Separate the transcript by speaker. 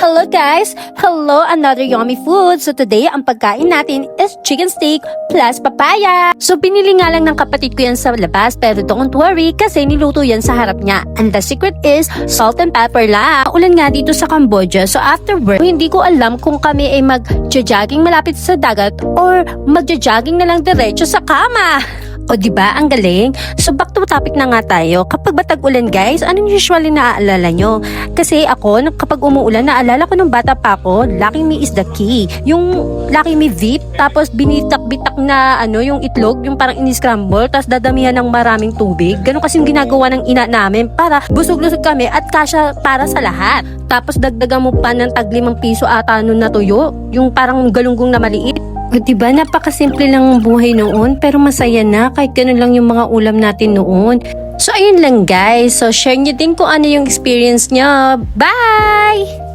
Speaker 1: Hello guys! Hello, another yummy food. So today, ang pagkain natin is chicken steak plus papaya. So binili nga lang ng kapatid ko yan sa labas, pero don't worry kasi niluto yan sa harap niya. And the secret is salt and pepper lang. Ulan nga dito sa Cambodia. So after work, hindi ko alam kung kami ay mag-jogging malapit sa dagat or mag-jogging na lang diretso sa kama. O diba, ang galing? So back to topic na nga tayo. Kapag ba tag-ulan guys, anong usually naaalala nyo? Kasi ako, kapag umuulan, naalala ko nung bata pa ako, Lucky Me is the key. Yung Lucky Me VIP, tapos binitak-bitak na yung itlog, yung parang in-scramble, tapos dadamihan ng maraming tubig. Ganun kasi yung ginagawa ng ina namin para busog-lusog kami at kasya para sa lahat. Tapos dagdagan mo pa ng tag 5 piso ata nun na tuyo, yung parang galunggong na maliit. O diba, napakasimple lang ang buhay noon pero masaya na kahit ganun lang yung mga ulam natin noon. So ayun lang guys, so share nyo din kung ano yung experience nyo. Bye!